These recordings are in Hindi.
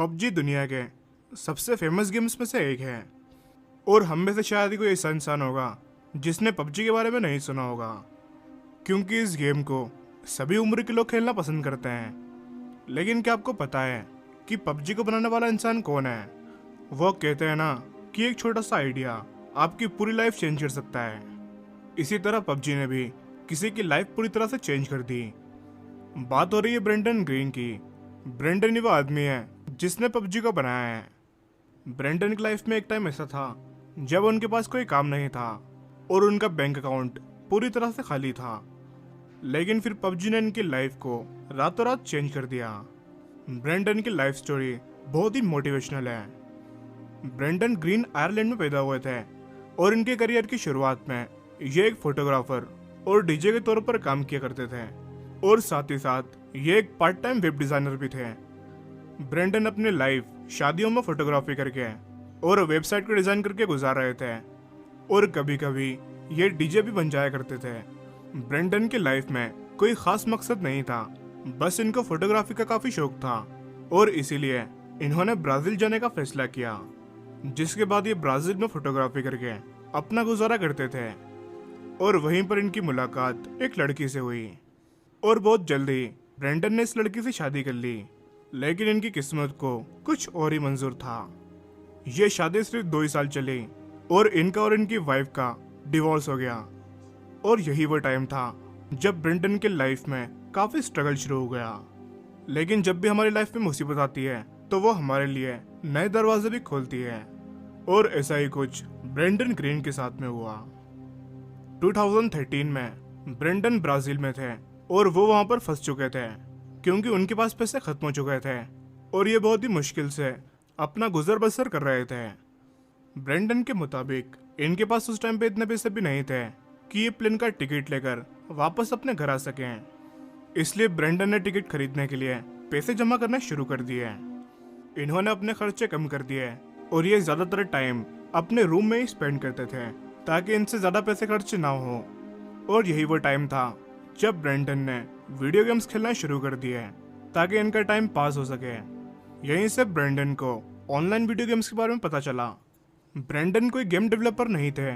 पबजी दुनिया के सबसे फेमस गेम्स में से एक है और हम में से शायद ही कोई ऐसा इंसान होगा जिसने पबजी के बारे में नहीं सुना होगा, क्योंकि इस गेम को सभी उम्र के लोग खेलना पसंद करते हैं। लेकिन क्या आपको पता है कि पबजी को बनाने वाला इंसान कौन है? वो कहते हैं ना कि एक छोटा सा आइडिया आपकी पूरी लाइफ चेंज कर सकता है। इसी तरह पबजी ने भी किसी की लाइफ पूरी तरह से चेंज कर दी। बात हो रही है ब्रेंडन ग्रीन की। ब्रेंडन ही वो आदमी है जिसने पबजी को बनाया है। ब्रेंडन की लाइफ में एक टाइम ऐसा था जब उनके पास कोई काम नहीं था और उनका बैंक अकाउंट पूरी तरह से खाली था। लेकिन फिर पबजी ने इनकी लाइफ को रातों रात चेंज कर दिया। ब्रेंडन की लाइफ स्टोरी बहुत ही मोटिवेशनल है। ब्रेंडन ग्रीन आयरलैंड में पैदा हुए थे और इनके करियर की शुरुआत में ये एक फोटोग्राफर और डीजे के तौर पर काम किया करते थे और साथ ही साथ ये एक पार्ट टाइम वेब डिजाइनर भी थे। ब्रेंडन अपनी लाइफ शादियों में फोटोग्राफी करके और वेबसाइट को डिजाइन करके गुजार रहे थे और कभी कभी ये डीजे भी बन जाया करते थे। ब्रेंडन की लाइफ में कोई खास मकसद नहीं था, बस इनको फोटोग्राफी का काफी शौक था और इसीलिए इन्होंने ब्राजील जाने का फैसला किया, जिसके बाद ये ब्राजील में फोटोग्राफी करके अपना गुजारा करते थे। और वहीं पर इनकी मुलाकात एक लड़की से हुई और बहुत जल्दी ब्रेंडन ने इस लड़की से शादी कर ली। लेकिन इनकी किस्मत को कुछ और ही मंजूर था। ये शादी सिर्फ 2 ही साल चली और इनका और इनकी वाइफ का डिवोर्स हो गया। और यही वो टाइम था जब ब्रेंडन के लाइफ में काफी स्ट्रगल शुरू हो गया। लेकिन जब भी हमारी लाइफ में मुसीबत आती है तो वो हमारे लिए नए दरवाजे भी खोलती है और ऐसा ही कुछ ब्रेंडन ग्रीन के साथ में हुआ। 2013 में ब्रेंडन ब्राजील में थे और वो वहां पर फंस चुके थे क्योंकि उनके पास पैसे खत्म हो चुके थे और ये बहुत ही मुश्किल से अपना गुजर बसर कर रहे थे। ब्रेंडन के मुताबिक इनके पास उस टाइम पे इतने पैसे भी नहीं थे कि ये प्लेन का टिकट लेकर वापस अपने घर आ सकें। इसलिए ब्रेंडन ने टिकट खरीदने के लिए पैसे जमा करना शुरू कर दिए। इन्होंने अपने खर्चे कम कर दिए और ये ज्यादातर टाइम अपने रूम में ही स्पेंड करते थे ताकि इनसे ज्यादा पैसे खर्च ना हो। और यही वो टाइम था जब ब्रेंडन ने वीडियो गेम्स खेलना शुरू कर दिए ताकि इनका टाइम पास हो सके। यहीं से ब्रेंडन को ऑनलाइन वीडियो गेम्स के बारे में पता चला। ब्रेंडन कोई गेम डेवलपर नहीं थे,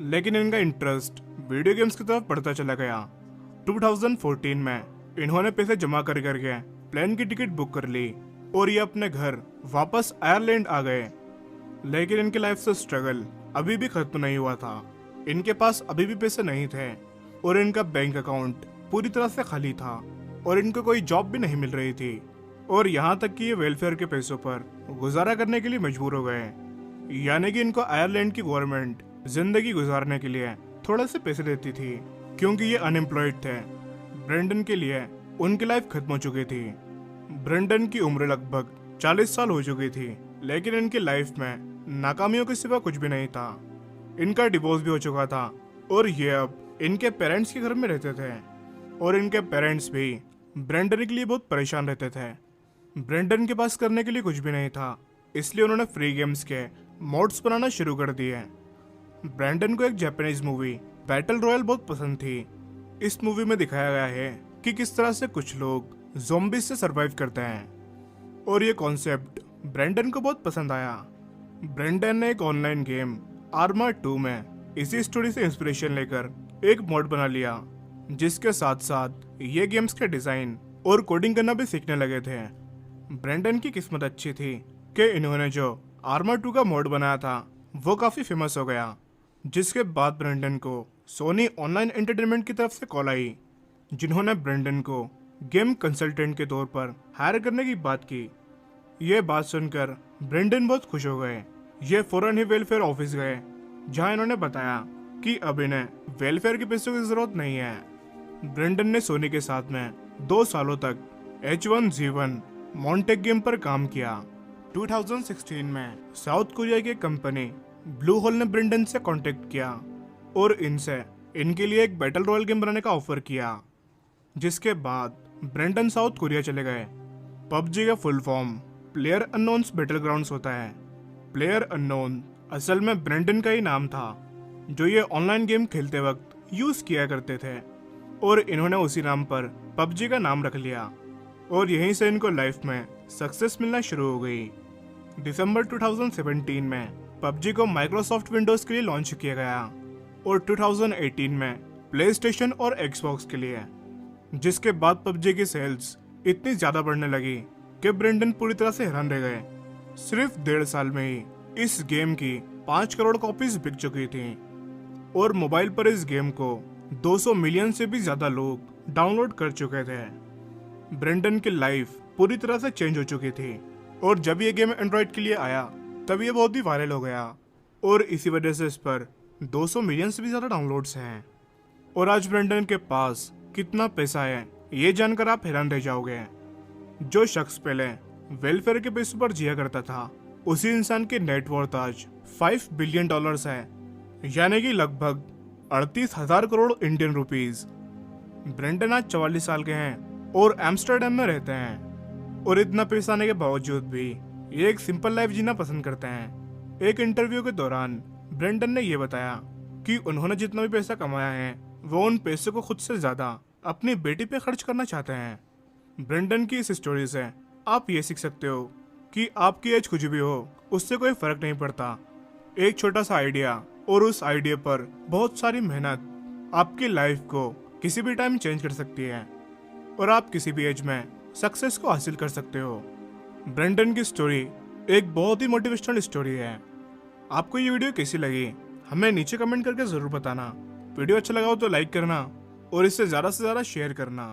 लेकिन इनका इंटरेस्ट वीडियो गेम्स की तरफ बढ़ता चला गया। 2014 में इन्होंने पैसे जमा कर करके प्लेन की टिकट बुक कर ली और ये अपने घर वापस आयरलैंड आ गए। लेकिन इनकी लाइफ से स्ट्रगल अभी भी खत्म नहीं हुआ था। इनके पास अभी भी पैसे नहीं थे और इनका बैंक अकाउंट पूरी तरह से खाली था और इनको कोई जॉब भी नहीं मिल रही थी और यहाँ तक कि ये वेलफेयर के पैसों पर गुजारा करने के लिए मजबूर हो गए। यानी कि इनको आयरलैंड की गवर्नमेंट जिंदगी गुजारने के लिए थोड़े से पैसे देती थी क्योंकि ये अनएम्प्लॉयड थे। ब्रेंडन के लिए उनकी लाइफ खत्म हो चुकी थी। ब्रेंडन की उम्र लगभग 40 साल हो चुकी थी, लेकिन इनकी लाइफ में नाकामियों के सिवा कुछ भी नहीं था। इनका डिवोर्स भी हो चुका था और ये अब इनके पेरेंट्स के घर में रहते थे और इनके पेरेंट्स भी ब्रेंडन के लिए बहुत परेशान रहते थे। ब्रेंडन के पास करने के लिए कुछ भी नहीं था, इसलिए उन्होंने फ्री गेम्स के मोड्स बनाना शुरू कर दिए। ब्रेंडन को एक जापानीज मूवी बैटल रॉयल बहुत पसंद थी। इस मूवी में दिखाया गया है कि किस तरह से कुछ लोग ज़ॉम्बीज से सरवाइव करते हैं और ये कॉन्सेप्ट ब्रेंडन को बहुत पसंद आया। ब्रेंडन ने एक ऑनलाइन गेम आर्मा 2 में इसी स्टोरी से इंस्पिरेशन लेकर एक मोड बना लिया, जिसके साथ साथ ये गेम्स के डिजाइन और कोडिंग करना भी सीखने लगे थे। ब्रेंडन की किस्मत अच्छी थी कि इन्होंने जो आर्मा 2 का मोड बनाया था वो काफी फेमस हो गया, जिसके बाद ब्रेंडन को सोनी ऑनलाइन एंटरटेनमेंट की तरफ से कॉल आई, जिन्होंने ब्रेंडन को गेम कंसल्टेंट के तौर पर हायर करने की बात की। ये बात सुनकर ब्रेंडन बहुत खुश हो गए। ये फौरन ही वेलफेयर ऑफिस गए, जहां इन्होंने बताया कि अब इन्हें वेलफेयर के पैसों की जरूरत नहीं है। ब्रेंडन ने सोनी के साथ में 2 सालों तक H1Z1 मॉन्टेक गेम पर काम किया। 2016 में साउथ कोरिया की कंपनी ब्लू होल ने ब्रेंडन से कांटेक्ट किया और इनसे इनके लिए एक बैटल रॉयल गेम बनाने का ऑफर किया, जिसके बाद ब्रेंडन साउथ कोरिया चले गए। पबजी का full form player unknowns battle grounds होता है। प्लेयर अननोन असल में ब्रेंडन का ही नाम था, जो ये ऑनलाइन गेम खेलते वक्त यूज किया करते थे और इन्होंने उसी नाम पर पबजी का नाम रख लिया और यहीं से इनको लाइफ में सक्सेस मिलना शुरू हो गई। दिसंबर 2017 में पबजी को माइक्रोसॉफ्ट विंडोज के लिए लॉन्च किया गया और 2018 में प्ले स्टेशन और एक्सबॉक्स के लिए, जिसके बाद पबजी की सेल्स इतनी ज्यादा बढ़ने लगी कि ब्रेंडन पूरी तरह से हैरान रह गए। सिर्फ 1.5 साल में ही इस गेम की 5 करोड़ कॉपीज बिक चुकी थी और मोबाइल पर इस गेम को 200 मिलियन से भी ज्यादा लोग डाउनलोड कर चुके थे। ब्रेंडन की लाइफ पूरी तरह से चेंज हो चुकी थी और जब ये गेम एंड्रॉइड के लिए आया तब ये बहुत ही वायरल हो गया और इसी वजह से इस पर 200 मिलियन से भी ज्यादा डाउनलोड्स हैं। और आज ब्रेंडन के पास कितना पैसा है ये जानकर आप हैरान रह जाओगे। जो शख्स पहले वेलफेयर के पैसों पर जिया करता था, उसी इंसान की नेटवर्थ आज $5 बिलियन है, यानी कि लगभग 38,000 करोड़ इंडियन रुपीज। ब्रेंडन आज 44 साल के हैं और एम्स्टर्डम में रहते हैं और इतना पैसा आने के बावजूद भी ये एक सिंपल लाइफ जीना पसंद करते हैं। एक इंटरव्यू के दौरान ब्रेंडन ने यह बताया कि उन्होंने जितना भी पैसा कमाया है वो उन पैसों को खुद से ज्यादा अपनी बेटी पे खर्च करना चाहते हैं। ब्रेंडन की इस स्टोरी से आप ये सीख सकते हो कि आपकी एज कुछ भी हो उससे कोई फर्क नहीं पड़ता। एक छोटा सा आइडिया और उस आइडिया पर बहुत सारी मेहनत आपकी लाइफ को किसी भी टाइम चेंज कर सकती है और आप किसी भी एज में सक्सेस को हासिल कर सकते हो। ब्रेंडन की स्टोरी एक बहुत ही मोटिवेशनल स्टोरी है। आपको ये वीडियो कैसी लगी हमें नीचे कमेंट करके जरूर बताना। वीडियो अच्छा लगा हो तो लाइक करना और इसे ज्यादा से ज्यादा शेयर करना।